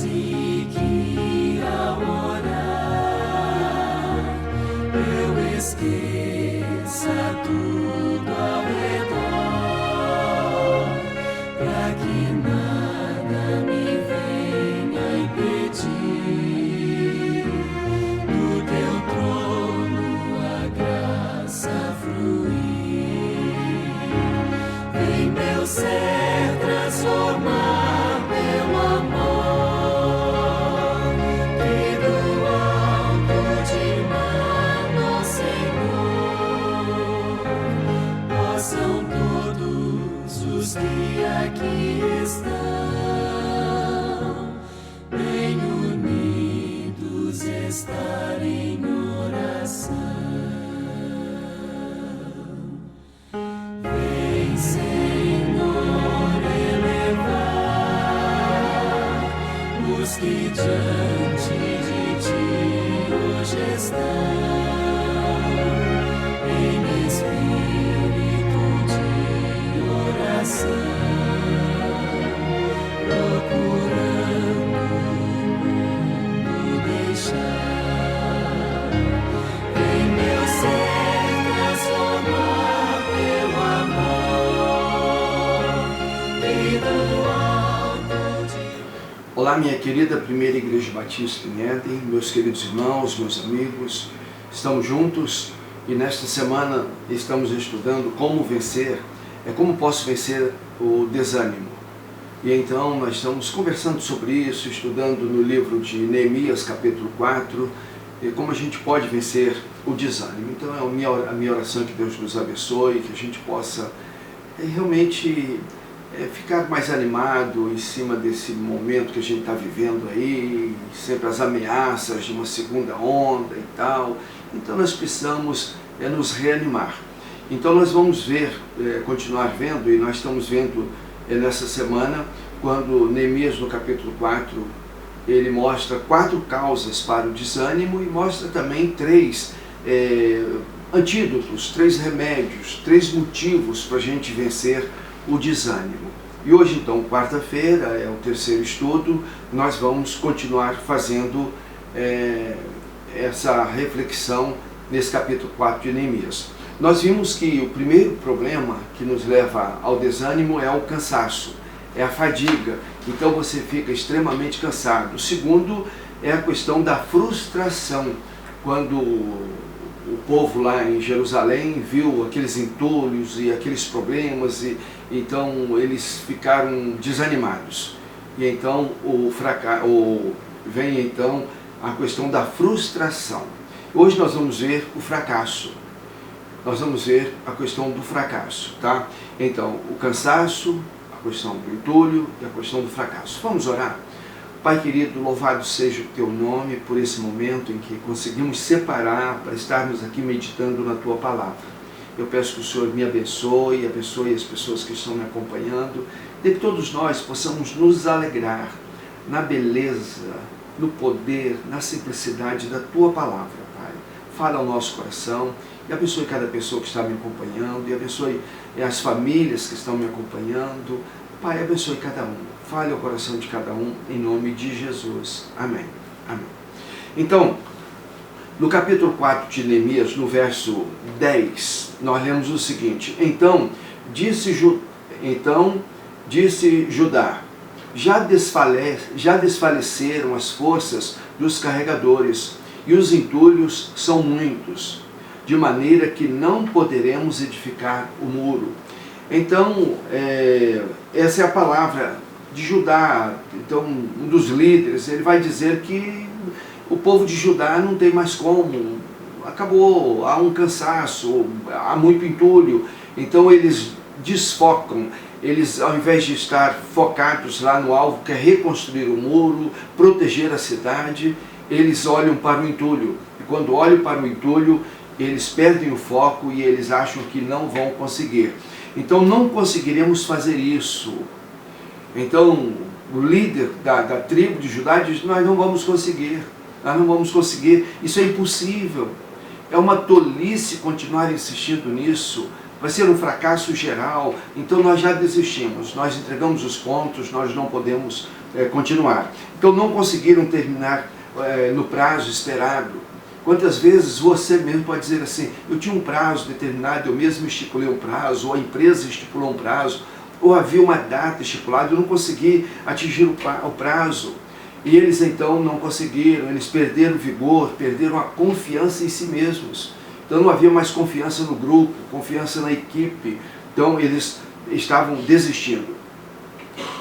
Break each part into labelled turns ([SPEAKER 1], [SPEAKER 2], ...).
[SPEAKER 1] assim que ao orar eu esqueça tudo ao redor, para que nada me venha impedir do teu trono a graça fluir. Vem, meu ser, transformar pelo amor que do alto te manda, Senhor. Possam todos os que aqui estão bem unidos estar em oração. Vem, Senhor, elevar os que diante de ti hoje estão em espírito de oração, procurando o mundo deixar. Vem, meu ser, transformar pelo amor e do alto de...
[SPEAKER 2] Olá, minha querida Primeira Igreja Batista em Éden, meus queridos irmãos, meus amigos, estamos juntos e nesta semana estamos estudando como vencer, como posso vencer o desânimo. E então nós estamos conversando sobre isso, estudando no livro de Neemias, capítulo 4, e como a gente pode vencer o desânimo. Então é a minha oração que Deus nos abençoe, que a gente possa realmente ficar mais animado em cima desse momento que a gente está vivendo aí, sempre as ameaças de uma segunda onda e tal. Então nós precisamos nos reanimar. Então nós vamos ver, continuar vendo, e nós estamos vendo nessa semana, quando Neemias no capítulo 4, ele mostra 4 causas para o desânimo e mostra também 3 antídotos, 3 remédios, 3 motivos para a gente vencer o desânimo. E hoje então, quarta-feira, é o terceiro estudo, nós vamos continuar fazendo essa reflexão nesse capítulo 4 de Neemias. Nós vimos que o primeiro problema que nos leva ao desânimo é o cansaço, é a fadiga, então você fica extremamente cansado. O segundo é a questão da frustração, quando o povo lá em Jerusalém viu aqueles entulhos e aqueles problemas, e então eles ficaram desanimados. E então vem então a questão da frustração. Hoje nós vamos ver o fracasso. Nós vamos ver a questão do fracasso, tá? Então, o cansaço, a questão do entulho e a questão do fracasso. Vamos orar? Pai querido, louvado seja o Teu nome por esse momento em que conseguimos separar para estarmos aqui meditando na Tua Palavra. Eu peço que o Senhor me abençoe as pessoas que estão me acompanhando, de que todos nós possamos nos alegrar na beleza, no poder, na simplicidade da Tua Palavra, Pai. Fala ao nosso coração e abençoe cada pessoa que está me acompanhando, e abençoe as famílias que estão me acompanhando. Pai, abençoe cada um. Fale ao coração de cada um, em nome de Jesus. Amém. Amém. Então, no capítulo 4 de Neemias, no verso 10, nós lemos o seguinte: Então disse Judá, já desfaleceram as forças dos carregadores, e os entulhos são muitos, de maneira que não poderemos edificar o muro. Então, essa é a palavra de Judá. Então, um dos líderes, ele vai dizer que o povo de Judá não tem mais como, acabou, há um cansaço, há muito entulho. Então eles desfocam, eles, ao invés de estar focados lá no alvo, que é reconstruir o muro, proteger a cidade, eles olham para o entulho. E quando olham para o entulho, eles perdem o foco e eles acham que não vão conseguir. Então não conseguiremos fazer isso. Então o líder da tribo de Judá diz: nós não vamos conseguir, isso é impossível. É uma tolice continuar insistindo nisso. vai ser um fracasso geral, então nós já desistimos, nós entregamos os pontos, nós não podemos continuar. Então não conseguiram terminar no prazo esperado. Quantas vezes você mesmo pode dizer assim, eu tinha um prazo determinado, eu mesmo estipulei um prazo, ou a empresa estipulou um prazo, ou havia uma data estipulada, eu não consegui atingir o prazo. E eles então não conseguiram, eles perderam o vigor, perderam a confiança em si mesmos. Então não havia mais confiança no grupo, confiança na equipe, então eles estavam desistindo.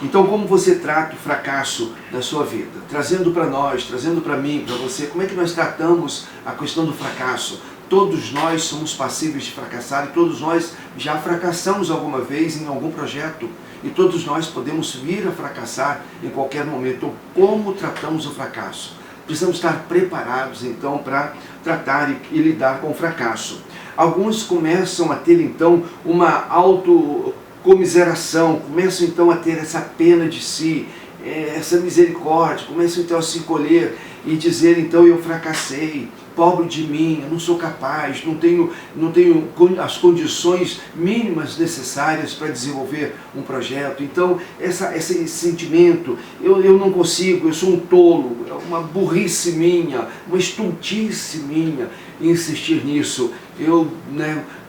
[SPEAKER 2] Então como você trata o fracasso da sua vida? Trazendo para nós, trazendo para mim, para você, como é que nós tratamos a questão do fracasso? Todos nós somos passíveis de fracassar e todos nós já fracassamos alguma vez em algum projeto. E todos nós podemos vir a fracassar em qualquer momento. Então, como tratamos o fracasso? Precisamos estar preparados, então, para tratar e lidar com o fracasso. Alguns começam a ter, então, uma autocomiseração, começam, então, a ter essa pena de si, essa misericórdia, começam, então, a se encolher e dizer, então, eu fracassei, pobre de mim, eu não sou capaz, não tenho as condições mínimas necessárias para desenvolver um projeto. Então, esse sentimento, eu não consigo, eu sou um tolo, é uma burrice minha, uma estultice minha insistir nisso, eu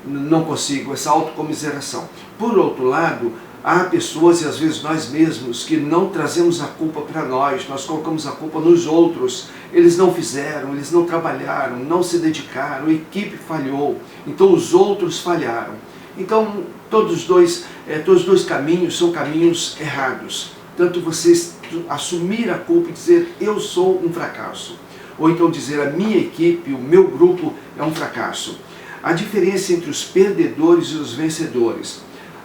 [SPEAKER 2] não consigo, essa autocomiseração. Por outro lado, há pessoas, e às vezes nós mesmos, que não trazemos a culpa para nós colocamos a culpa nos outros. Eles não fizeram, eles não trabalharam, não se dedicaram, a equipe falhou, então os outros falharam. Então todos os dois caminhos são caminhos errados. Tanto você assumir a culpa e dizer, eu sou um fracasso. Ou então dizer, a minha equipe, o meu grupo é um fracasso. A diferença entre os perdedores e os vencedores.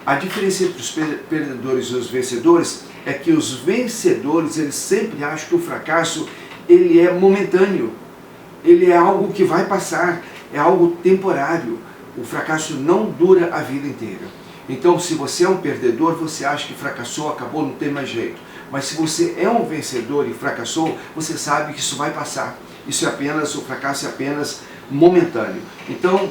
[SPEAKER 2] A diferença entre os perdedores e os vencedores é que os vencedores, eles sempre acham que o fracasso, ele é momentâneo, ele é algo que vai passar, é algo temporário. O fracasso não dura a vida inteira. Então, se você é um perdedor, você acha que fracassou, acabou, não tem mais jeito. Mas se você é um vencedor e fracassou, você sabe que isso vai passar. O fracasso é apenas momentâneo. Então,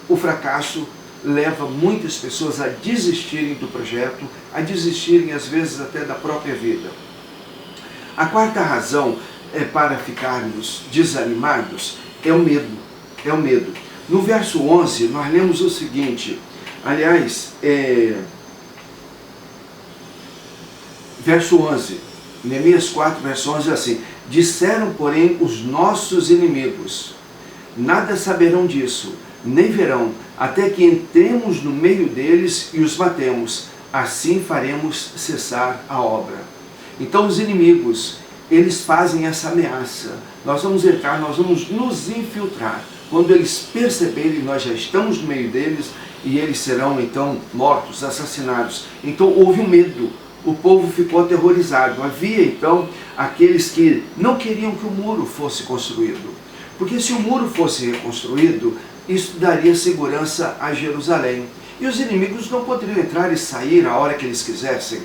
[SPEAKER 2] o fracasso leva muitas pessoas a desistirem do projeto, a desistirem às vezes até da própria vida. A quarta razão para ficarmos desanimados é o medo. É o medo. No verso 11 nós lemos o seguinte, aliás, verso 11, Neemias 4, verso 11 é assim, disseram, porém, os nossos inimigos, nada saberão disso, nem verão, até que entremos no meio deles e os matemos. Assim faremos cessar a obra. Então os inimigos, eles fazem essa ameaça. Nós vamos entrar, nós vamos nos infiltrar. Quando eles perceberem, nós já estamos no meio deles e eles serão então mortos, assassinados. Então houve um medo. O povo ficou aterrorizado. Havia então aqueles que não queriam que o muro fosse construído. Porque se o muro fosse reconstruído, isso daria segurança a Jerusalém. E os inimigos não poderiam entrar e sair a hora que eles quisessem.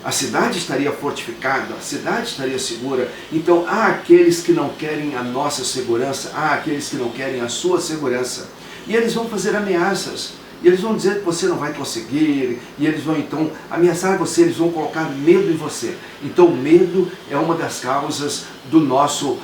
[SPEAKER 2] A cidade estaria fortificada, a cidade estaria segura. Então há aqueles que não querem a nossa segurança, há aqueles que não querem a sua segurança. E eles vão fazer ameaças. E eles vão dizer que você não vai conseguir, e eles vão então ameaçar você, eles vão colocar medo em você. Então o medo é uma das causas do nosso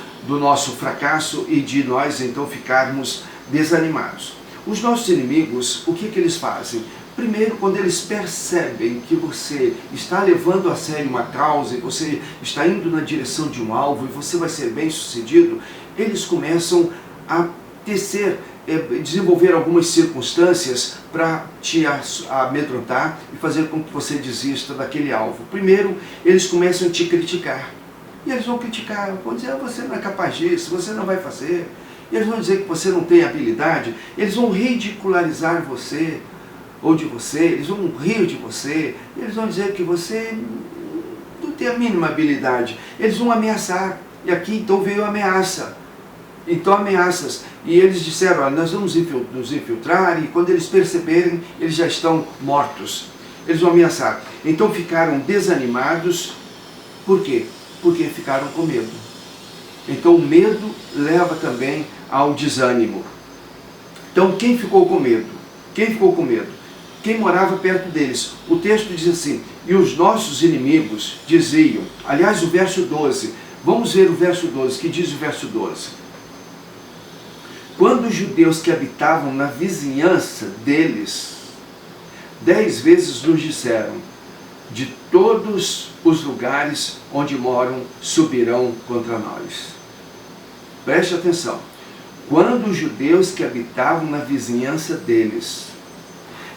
[SPEAKER 2] fracasso e de nós então ficarmos desanimados. Os nossos inimigos, o que eles fazem? Primeiro, quando eles percebem que você está levando a sério uma causa, e você está indo na direção de um alvo, e você vai ser bem sucedido, eles começam a desenvolver algumas circunstâncias para te amedrontar e fazer com que você desista daquele alvo. Primeiro, eles começam a te criticar. E eles vão criticar, vão dizer, você não é capaz disso, você não vai fazer. E eles vão dizer que você não tem habilidade, eles vão ridicularizar você, ou de você, eles vão rir de você, eles vão dizer que você não tem a mínima habilidade, eles vão ameaçar, e aqui então veio a ameaça. Então ameaças, e eles disseram, olha, nós vamos nos infiltrar, e quando eles perceberem, eles já estão mortos. Eles vão ameaçar. Então ficaram desanimados, por quê? Porque ficaram com medo. Então o medo leva também ao desânimo. Então quem ficou com medo? Quem ficou com medo? quem morava perto deles. O texto diz assim: e os nossos inimigos diziam, aliás, o verso 12, vamos ver o verso 12, que diz o verso 12. Quando os judeus que habitavam na vizinhança deles, 10 vezes nos disseram, de todos os lugares onde moram subirão contra nós. Preste atenção. Quando os judeus que habitavam na vizinhança deles.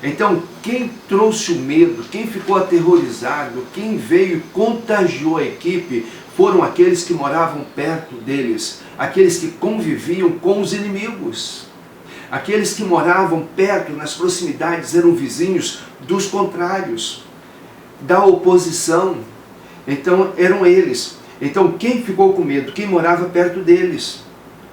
[SPEAKER 2] Então, quem trouxe o medo, quem ficou aterrorizado, quem veio e contagiou a equipe, foram aqueles que moravam perto deles, aqueles que conviviam com os inimigos. Aqueles que moravam perto, nas proximidades, eram vizinhos dos contrários, da oposição. Então, eram eles. Então, quem ficou com medo? Quem morava perto deles.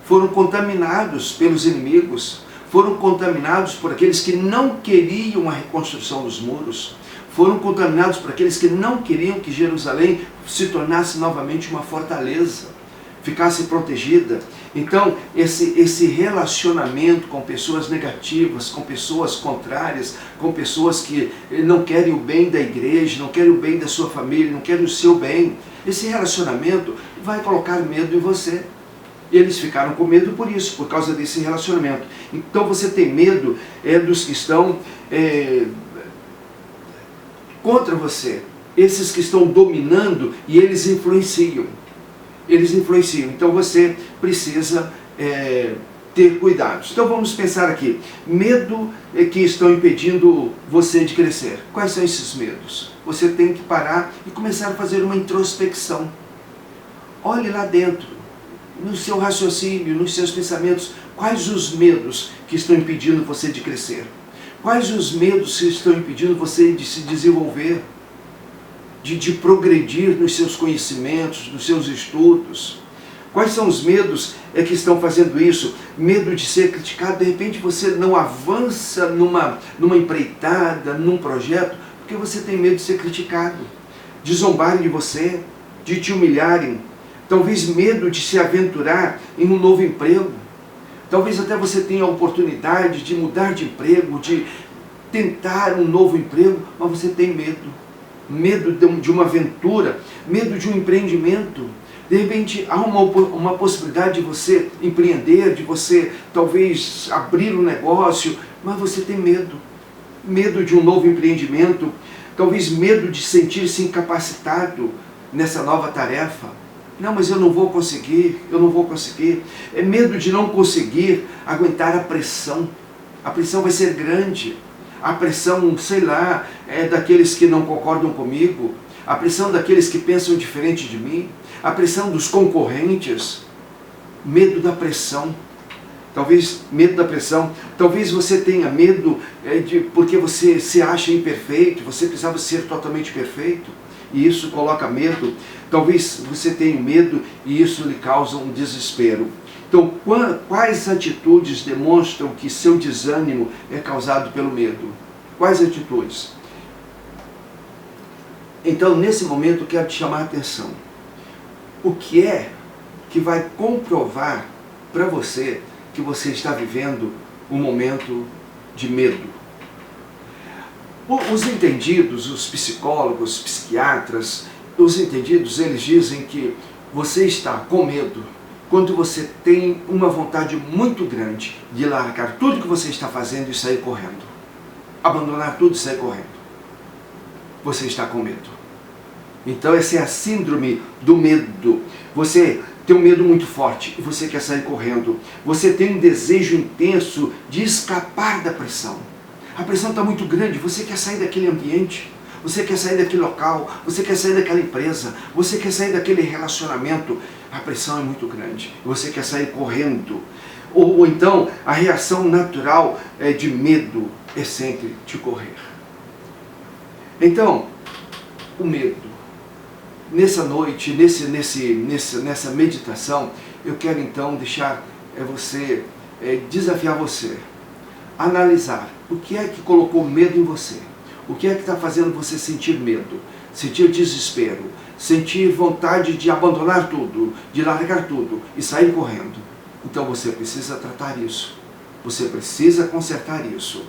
[SPEAKER 2] Foram contaminados pelos inimigos, foram contaminados por aqueles que não queriam a reconstrução dos muros, foram contaminados por aqueles que não queriam que Jerusalém se tornasse novamente uma fortaleza, ficasse protegida. Então, esse relacionamento com pessoas negativas, com pessoas contrárias, com pessoas que não querem o bem da igreja, não querem o bem da sua família, não querem o seu bem, esse relacionamento vai colocar medo em você. E eles ficaram com medo por isso, por causa desse relacionamento. Então você tem medo dos que estão contra você, esses que estão dominando, e eles influenciam. Eles influenciam. Então você precisa ter cuidados. Então vamos pensar aqui. Medo que estão impedindo você de crescer. Quais são esses medos? Você tem que parar e começar a fazer uma introspecção. Olhe lá dentro, no seu raciocínio, nos seus pensamentos, quais os medos que estão impedindo você de crescer? Quais os medos que estão impedindo você de se desenvolver, de progredir nos seus conhecimentos, nos seus estudos? Quais são os medos que estão fazendo isso? Medo de ser criticado. De repente você não avança numa empreitada, num projeto, porque você tem medo de ser criticado, de zombarem de você, de te humilharem. Talvez medo de se aventurar em um novo emprego. Talvez até você tenha a oportunidade de mudar de emprego, de tentar um novo emprego, mas você tem medo. Medo de uma aventura, medo de um empreendimento. De repente há uma possibilidade de você empreender, de você talvez abrir um negócio, mas você tem medo. Medo de um novo empreendimento, talvez medo de sentir-se incapacitado nessa nova tarefa. Não, mas eu não vou conseguir. É medo de não conseguir aguentar a pressão. A pressão vai ser grande. A pressão, sei lá, é daqueles que não concordam comigo. A pressão daqueles que pensam diferente de mim. A pressão dos concorrentes. Medo da pressão. Talvez medo da pressão. Talvez você tenha medo porque você se acha imperfeito. Você precisava ser totalmente perfeito. E isso coloca medo. Talvez você tenha medo e isso lhe causa um desespero. Então, quais atitudes demonstram que seu desânimo é causado pelo medo? Quais atitudes? Então, nesse momento, eu quero te chamar a atenção. O que é que vai comprovar para você que você está vivendo um momento de medo? Os entendidos, os psicólogos, psiquiatras, os entendidos, eles dizem que você está com medo quando você tem uma vontade muito grande de largar tudo que você está fazendo e sair correndo. Abandonar tudo e sair correndo. Você está com medo. Então essa é a síndrome do medo. Você tem um medo muito forte e você quer sair correndo. Você tem um desejo intenso de escapar da pressão. A pressão está muito grande, você quer sair daquele ambiente, você quer sair daquele local, você quer sair daquela empresa, você quer sair daquele relacionamento. A pressão é muito grande, você quer sair correndo. Ou então, a reação natural de medo é sempre de correr. Então, o medo. Nessa noite, nessa meditação, eu quero então desafiar você, analisar o que é que colocou medo em você, o que é que está fazendo você sentir medo, sentir desespero, sentir vontade de abandonar tudo, de largar tudo e sair correndo. Então você precisa tratar isso, você precisa consertar isso.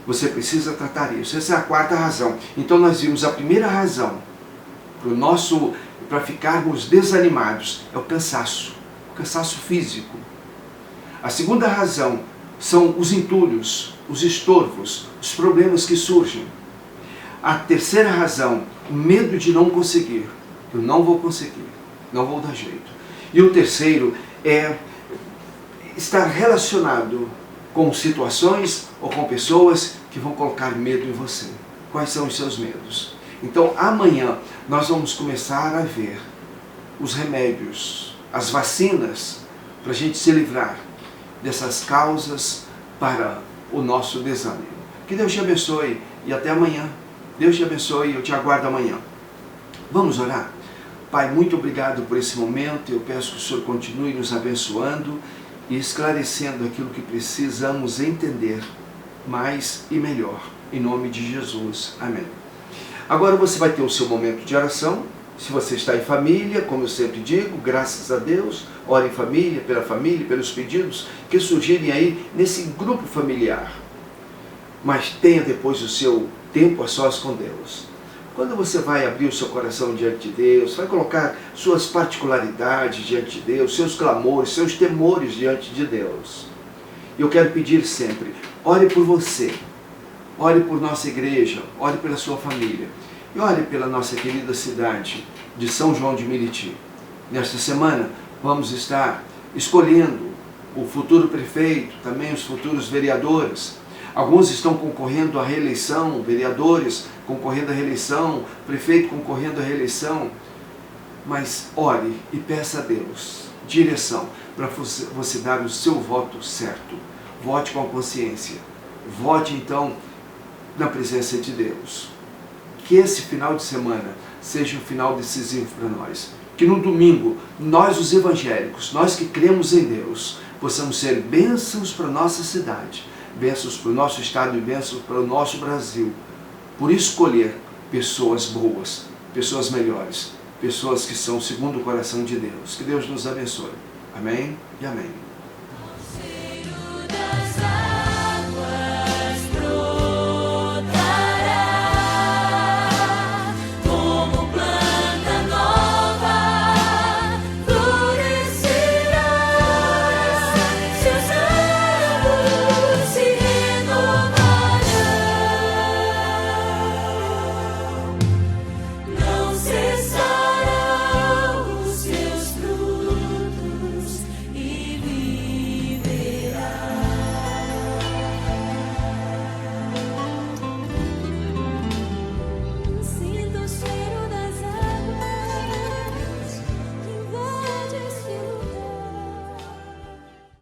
[SPEAKER 2] Você precisa tratar isso. Essa é a quarta razão. Então nós vimos a primeira razão para ficarmos desanimados é o cansaço físico. A segunda razão são os entulhos, os estorvos, os problemas que surgem. A terceira razão, o medo de não conseguir. Eu não vou conseguir, não vou dar jeito. E o terceiro é estar relacionado com situações ou com pessoas que vão colocar medo em você. Quais são os seus medos? Então amanhã nós vamos começar a ver os remédios, as vacinas, para a gente se livrar dessas causas para o nosso desânimo. Que Deus te abençoe e até amanhã. Deus te abençoe e eu te aguardo amanhã. Vamos orar? Pai, muito obrigado por esse momento. Eu peço que o Senhor continue nos abençoando e esclarecendo aquilo que precisamos entender mais e melhor. Em nome de Jesus. Amém. Agora você vai ter o seu momento de oração. Se você está em família, como eu sempre digo, graças a Deus, ore em família, pelos pedidos que surgirem aí nesse grupo familiar. Mas tenha depois o seu tempo a sós com Deus. Quando você vai abrir o seu coração diante de Deus, vai colocar suas particularidades diante de Deus, seus clamores, seus temores diante de Deus. Eu quero pedir sempre, ore por você, ore por nossa igreja, ore pela sua família. E ore pela nossa querida cidade de São João de Meriti. Nesta semana vamos estar escolhendo o futuro prefeito, também os futuros vereadores. Alguns estão concorrendo à reeleição, vereadores concorrendo à reeleição, prefeito concorrendo à reeleição. Mas ore e peça a Deus direção para você dar o seu voto certo. Vote com a consciência. Vote então na presença de Deus. Que esse final de semana seja um final decisivo para nós. Que no domingo, nós os evangélicos, nós que cremos em Deus, possamos ser bênçãos para a nossa cidade, bênçãos para o nosso estado e bênçãos para o nosso Brasil. Por escolher pessoas boas, pessoas melhores, pessoas que são segundo o coração de Deus. Que Deus nos abençoe. Amém e amém.